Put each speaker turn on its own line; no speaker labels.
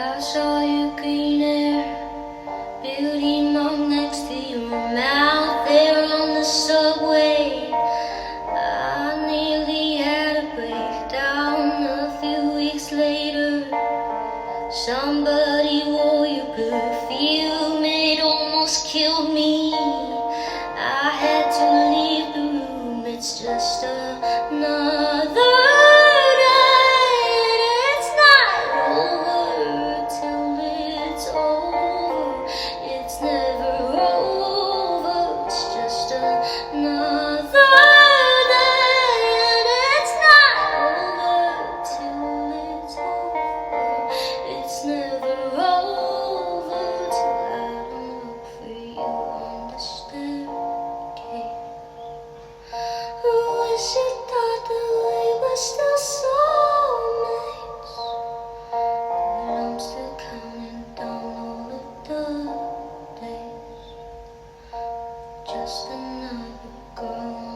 I saw your green hair, beauty mark next to your mouth there on the subway. I nearly had a breakdown a few weeks later. Somebody wore your perfume, it almost killed me. I had to leave the room, it's just another just another girl.